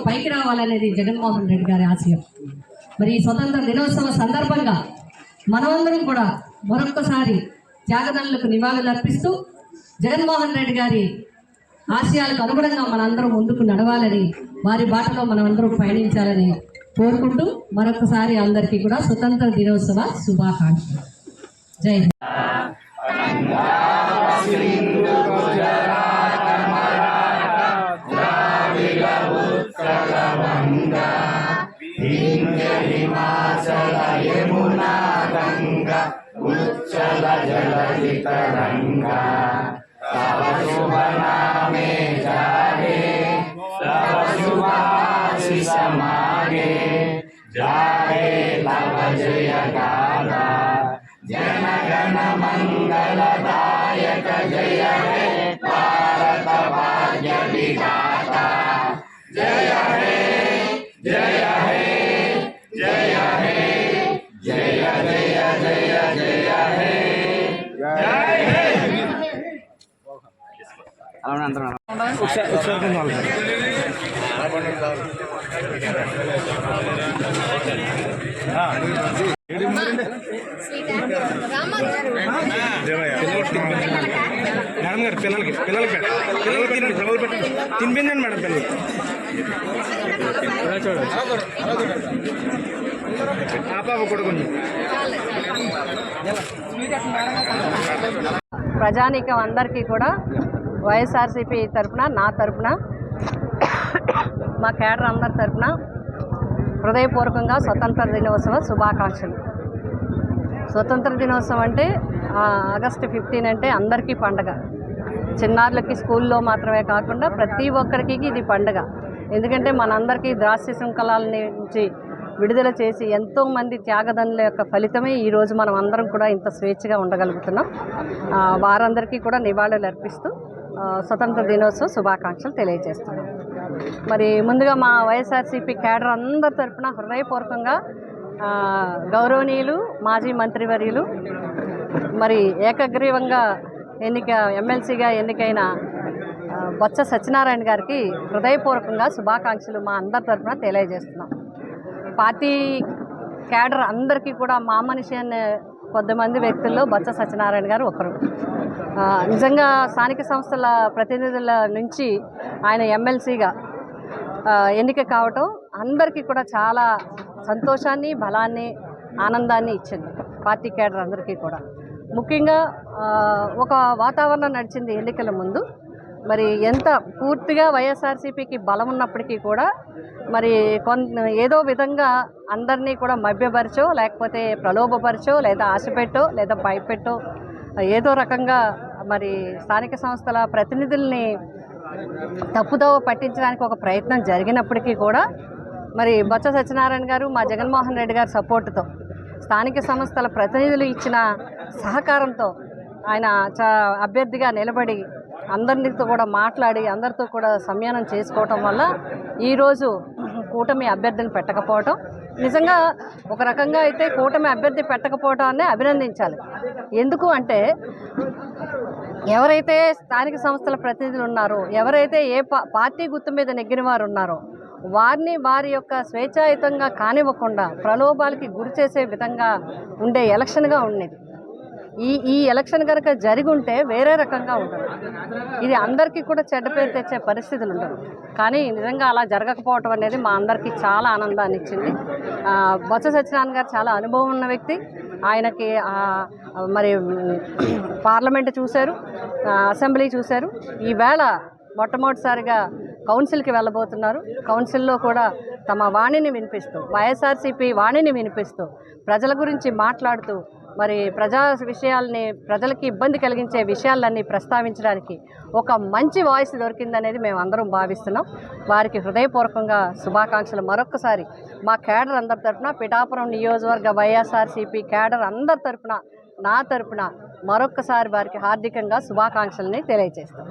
పైకి రావాలనేది జగన్మోహన్ రెడ్డి గారి ఆశయం. మరి స్వతంత్ర దినోత్సవ సందర్భంగా మనమందరం కూడా మరొక్కసారి త్యాగదనులకు నివాళులు అర్పిస్తూ జగన్మోహన్ రెడ్డి గారి ఆశయాలకు అనుగుణంగా మనందరం ముందుకు నడవాలని, వారి బాటలో మనమందరం పయనించాలని కోరుకుంటూ మరొకసారి అందరికీ కూడా స్వతంత్ర దినోత్సవ శుభాకాంక్షలు. జై హింద్. हिमाचल यमुना गंगा उच्चल जलधि तरंगा तव शुभ नामे जागे तव शुभ आशीष मागे जागे तव जय गाथा जन गण मंगलदायक जय हे भारत भाग्य विधाता जय हे जय हे जय हे जय जय जय जय हे जय हे మేడం గారు పిల్లలకి తినిపించండి మేడం పిల్లలకి ప్రజానీకం అందరికీ కూడా వైఎస్ఆర్సీపీ తరఫున, నా తరఫున, మా కేడర్ అందరి తరఫున హృదయపూర్వకంగా స్వతంత్ర దినోత్సవ శుభాకాంక్షలు. స్వతంత్ర దినోత్సవం అంటే ఆగస్టు 15 అంటే అందరికీ పండగ. చిన్నారులకి స్కూల్లో మాత్రమే కాకుండా ప్రతి ఒక్కరికి ఇది పండగ. ఎందుకంటే మనందరికీ దాస్య శృంఖలాల నుంచి విడుదల చేసి ఎంతోమంది త్యాగదనుల యొక్క ఫలితమే ఈరోజు మనం అందరం కూడా ఇంత స్వేచ్ఛగా ఉండగలుగుతున్నాం. వారందరికీ కూడా నివాళులు అర్పిస్తూ స్వతంత్ర దినోత్సవ శుభాకాంక్షలు తెలియజేస్తున్నాం. మరి ముందుగా మా వైఎస్ఆర్సీపీ కేడర్ అందరి తరఫున హృదయపూర్వకంగా గౌరవనీయులు మాజీ మంత్రివర్యులు మరి ఏకగ్రీవంగా ఎమ్మెల్సీగా ఎన్నికైన బొత్స సత్యనారాయణ గారికి హృదయపూర్వకంగా శుభాకాంక్షలు మా అందరి తరఫున తెలియజేస్తున్నాం. పార్టీ కేడర్ అందరికీ కూడా మా మనిషి అనే కొద్దిమంది వ్యక్తుల్లో బొత్స సత్యనారాయణ గారు ఒకరు. నిజంగా స్థానిక సంస్థల ప్రతినిధుల నుంచి ఆయన ఎమ్మెల్సీగా ఎన్నిక కావటం అందరికీ కూడా చాలా సంతోషాన్ని, బలాన్ని, ఆనందాన్ని ఇచ్చింది పార్టీ కేడర్ అందరికీ కూడా. ముఖ్యంగా ఒక వాతావరణం నడిచింది ఎన్నికల ముందు. మరి ఎంత పూర్తిగా వైఎస్ఆర్సీపీకి బలం ఉన్నప్పటికీ కూడా మరి ఏదో విధంగా అందరినీ కూడా మభ్యపరచో, లేకపోతే ప్రలోభపరచో, లేదా ఆశపెట్టో, లేదా భయపెట్టో ఏదో రకంగా మరి స్థానిక సంస్థల ప్రతినిధుల్ని తప్పుదోవ పట్టించడానికి ఒక ప్రయత్నం జరిగినప్పటికీ కూడా మరి బొత్స సత్యనారాయణ గారు, మా జగన్మోహన్ రెడ్డి గారి సపోర్టుతో, స్థానిక సంస్థల ప్రతినిధులు ఇచ్చిన సహకారంతో ఆయన అభ్యర్థిగా నిలబడి అందరితో కూడా మాట్లాడి అందరితో కూడా సంయానం చేసుకోవటం వల్ల ఈరోజు కూటమి అభ్యర్థిని పెట్టకపోవటం, నిజంగా ఒక రకంగా అయితే కూటమి అభ్యర్థి పెట్టకపోవటాన్ని అభినందించాలి. ఎందుకు అంటే ఎవరైతే స్థానిక సంస్థల ప్రతినిధులు ఉన్నారో, ఎవరైతే ఏ పార్టీ గుర్తు మీద నెగ్గిన వారు ఉన్నారో వారిని వారి యొక్క స్వేచ్ఛాయుతంగా కానివ్వకుండా ప్రలోభాలకి గురి చేసే విధంగా ఉండే ఎలక్షన్గా ఉండేది. ఈ ఎలక్షన్ కనుక జరిగి ఉంటే వేరే రకంగా ఉంటుంది. ఇది అందరికీ కూడా చెడ్డ పేరు తెచ్చే పరిస్థితులు ఉండవు. కానీ నిజంగా అలా జరగకపోవటం అనేది మా అందరికీ చాలా ఆనందాన్ని ఇచ్చింది. బొత్స సత్యనారాయణ గారు చాలా అనుభవం ఉన్న వ్యక్తి. ఆయనకి మరి పార్లమెంటు చూశారు, అసెంబ్లీ చూశారు. ఈవేళ మొట్టమొదటిసారిగా కౌన్సిల్కి వెళ్ళబోతున్నారు. కౌన్సిల్లో కూడా తమ వాణిని వినిపిస్తూ, వైఎస్ఆర్సీపీ వాణిని వినిపిస్తూ, ప్రజల గురించి మాట్లాడుతూ, మరి ప్రజా విషయాల్ని, ప్రజలకి ఇబ్బంది కలిగించే విషయాలన్నీ ప్రస్తావించడానికి ఒక మంచి వాయిస్ దొరికిందనేది మేము అందరం భావిస్తున్నాం. వారికి హృదయపూర్వకంగా శుభాకాంక్షలు మరొక్కసారి మా కేడర్ అందరి తరఫున, పిఠాపురం నియోజకవర్గ వైఎస్ఆర్సీపీ కేడర్ అందరి తరఫున, నా తరఫున మరొక్కసారి వారికి హార్దికంగా శుభాకాంక్షల్ని తెలియజేస్తాం.